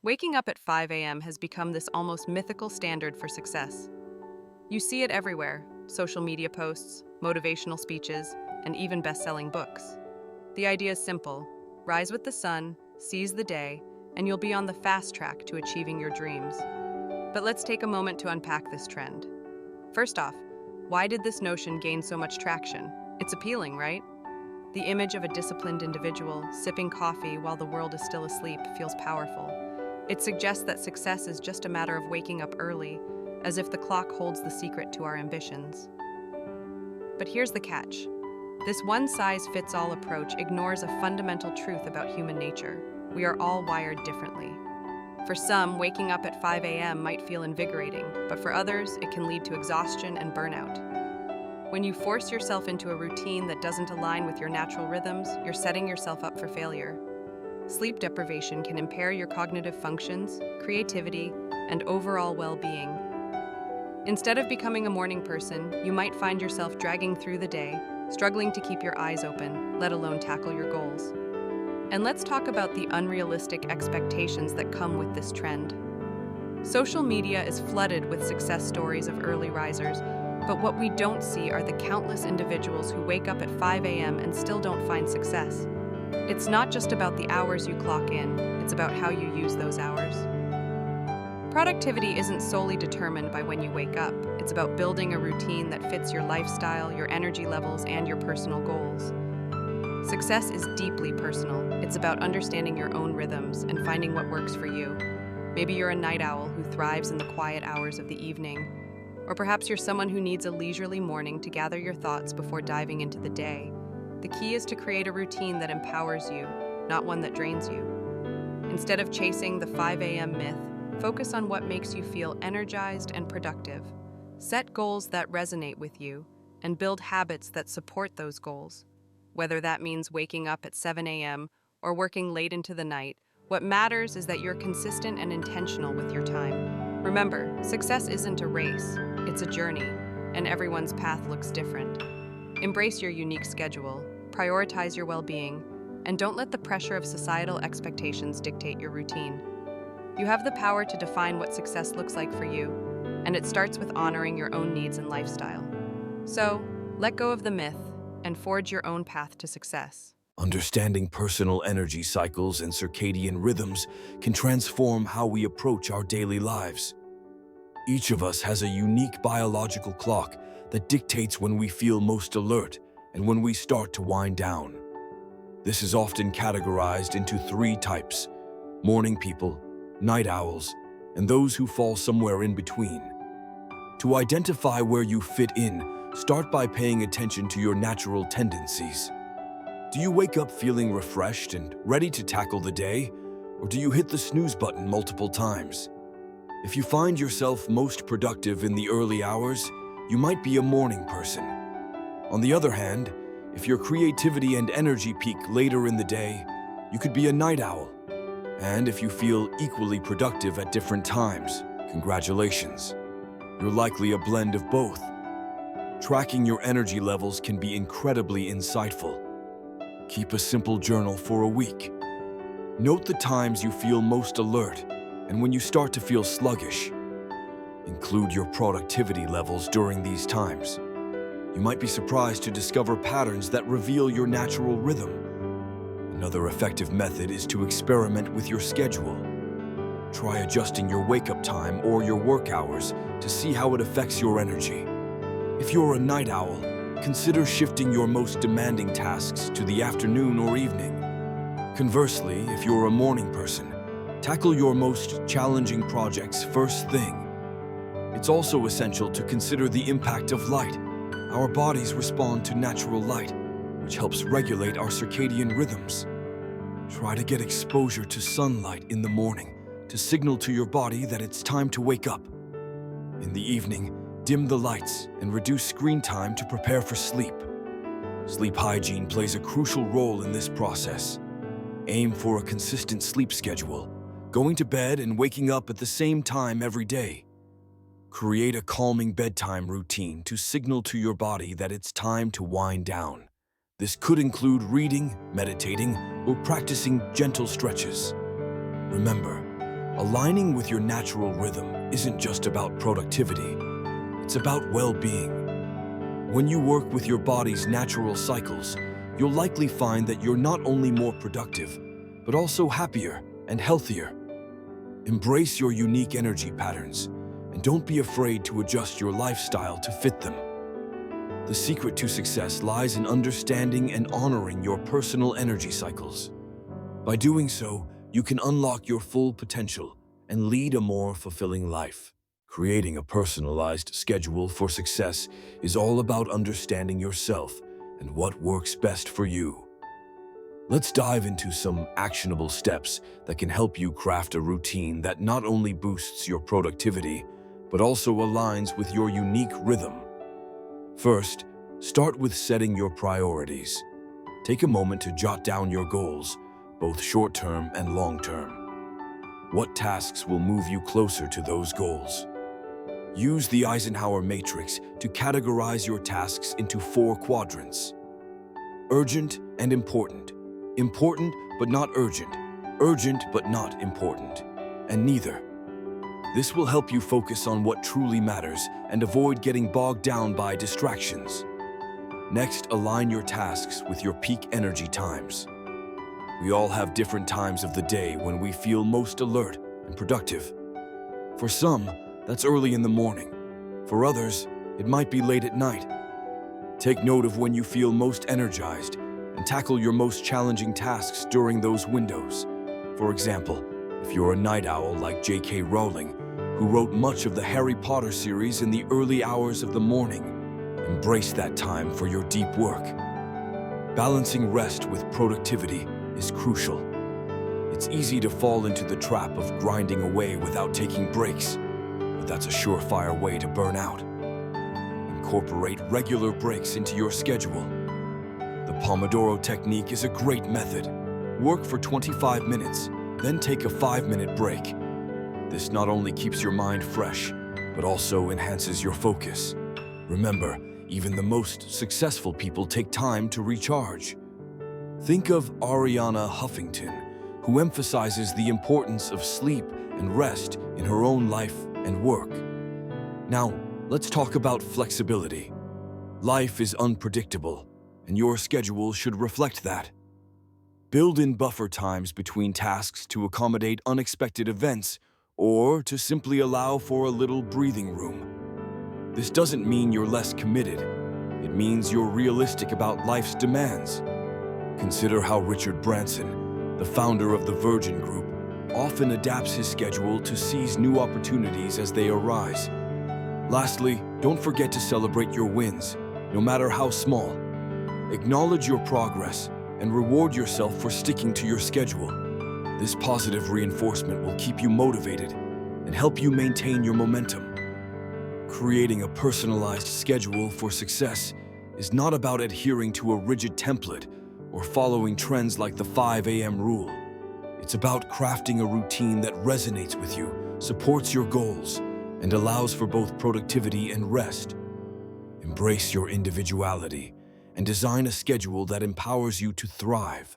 Waking up at 5 a.m. has become this almost mythical standard for success. You see it everywhere: social media posts, motivational speeches, and even best-selling books. The idea is simple: rise with the sun, seize the day, and you'll be on the fast track to achieving your dreams. But let's take a moment to unpack this trend. First off, why did this notion gain so much traction? It's appealing, right? The image of a disciplined individual sipping coffee while the world is still asleep feels powerful. It suggests that success is just a matter of waking up early, as if the clock holds the secret to our ambitions. But here's the catch. This one-size-fits-all approach ignores a fundamental truth about human nature. We are all wired differently. For some, waking up at 5 a.m. might feel invigorating, but for others, it can lead to exhaustion and burnout. When you force yourself into a routine that doesn't align with your natural rhythms, you're setting yourself up for failure. Sleep deprivation can impair your cognitive functions, creativity, and overall well-being. Instead of becoming a morning person, you might find yourself dragging through the day, struggling to keep your eyes open, let alone tackle your goals. And let's talk about the unrealistic expectations that come with this trend. Social media is flooded with success stories of early risers, but what we don't see are the countless individuals who wake up at 5 a.m. and still don't find success. It's not just about the hours you clock in, it's about how you use those hours. Productivity isn't solely determined by when you wake up. It's about building a routine that fits your lifestyle, your energy levels, and your personal goals. Success is deeply personal. It's about understanding your own rhythms and finding what works for you. Maybe you're a night owl who thrives in the quiet hours of the evening. Or perhaps you're someone who needs a leisurely morning to gather your thoughts before diving into the day. The key is to create a routine that empowers you, not one that drains you. Instead of chasing the 5 a.m. myth, focus on what makes you feel energized and productive. Set goals that resonate with you, and build habits that support those goals. Whether that means waking up at 7 a.m. or working late into the night, what matters is that you're consistent and intentional with your time. Remember, success isn't a race, it's a journey, and everyone's path looks different. Embrace your unique schedule, prioritize your well-being, and don't let the pressure of societal expectations dictate your routine. You have the power to define what success looks like for you, and it starts with honoring your own needs and lifestyle. So, let go of the myth and forge your own path to success. Understanding personal energy cycles and circadian rhythms can transform how we approach our daily lives. Each of us has a unique biological clock that dictates when we feel most alert and when we start to wind down. This is often categorized into three types: morning people, night owls, and those who fall somewhere in between. To identify where you fit in, start by paying attention to your natural tendencies. Do you wake up feeling refreshed and ready to tackle the day, or do you hit the snooze button multiple times? If you find yourself most productive in the early hours, you might be a morning person. On the other hand, if your creativity and energy peak later in the day, you could be a night owl. And if you feel equally productive at different times, congratulations. You're likely a blend of both. Tracking your energy levels can be incredibly insightful. Keep a simple journal for a week. Note the times you feel most alert and when you start to feel sluggish. Include your productivity levels during these times. You might be surprised to discover patterns that reveal your natural rhythm. Another effective method is to experiment with your schedule. Try adjusting your wake-up time or your work hours to see how it affects your energy. If you're a night owl, consider shifting your most demanding tasks to the afternoon or evening. Conversely, if you're a morning person, tackle your most challenging projects first thing. It's also essential to consider the impact of light. Our bodies respond to natural light, which helps regulate our circadian rhythms. Try to get exposure to sunlight in the morning to signal to your body that it's time to wake up. In the evening, dim the lights and reduce screen time to prepare for sleep. Sleep hygiene plays a crucial role in this process. Aim for a consistent sleep schedule, going to bed and waking up at the same time every day. Create a calming bedtime routine to signal to your body that it's time to wind down. This could include reading, meditating, or practicing gentle stretches. Remember, Aligning with your natural rhythm isn't just about productivity, it's about well-being. When you work with your body's natural cycles, you'll likely find that you're not only more productive, but also happier and healthier. Embrace your unique energy patterns, and don't be afraid to adjust your lifestyle to fit them. The secret to success lies in understanding and honoring your personal energy cycles. By doing so, you can unlock your full potential and lead a more fulfilling life. Creating a personalized schedule for success is all about understanding yourself and what works best for you. Let's dive into some actionable steps that can help you craft a routine that not only boosts your productivity, but also aligns with your unique rhythm. First, start with setting your priorities. Take a moment to jot down your goals, both short-term and long-term. What tasks will move you closer to those goals? Use the Eisenhower matrix to categorize your tasks into 4 quadrants. Urgent and important. Important but not urgent. Urgent but not important. And neither. This will help you focus on what truly matters and avoid getting bogged down by distractions. Next, align your tasks with your peak energy times. We all have different times of the day when we feel most alert and productive. For some, that's early in the morning. For others, it might be late at night. Take note of when you feel most energized and tackle your most challenging tasks during those windows. For example, if you're a night owl like J.K. Rowling, who wrote much of the Harry Potter series in the early hours of the morning, embrace that time for your deep work. Balancing rest with productivity is crucial. It's easy to fall into the trap of grinding away without taking breaks, but that's a surefire way to burn out. Incorporate regular breaks into your schedule. The Pomodoro technique is a great method. Work for 25 minutes, then take a 5-minute break. This not only keeps your mind fresh, but also enhances your focus. Remember, even the most successful people take time to recharge. Think of Ariana Huffington, who emphasizes the importance of sleep and rest in her own life and work. Now, let's talk about flexibility. Life is unpredictable, and your schedule should reflect that. Build in buffer times between tasks to accommodate unexpected events or to simply allow for a little breathing room. This doesn't mean you're less committed. It means you're realistic about life's demands. Consider how Richard Branson, the founder of the Virgin Group, often adapts his schedule to seize new opportunities as they arise. Lastly, don't forget to celebrate your wins, no matter how small. Acknowledge your progress and reward yourself for sticking to your schedule. This positive reinforcement will keep you motivated and help you maintain your momentum. Creating a personalized schedule for success is not about adhering to a rigid template or following trends like the 5 a.m. rule. It's about crafting a routine that resonates with you, supports your goals, and allows for both productivity and rest. Embrace your individuality and design a schedule that empowers you to thrive.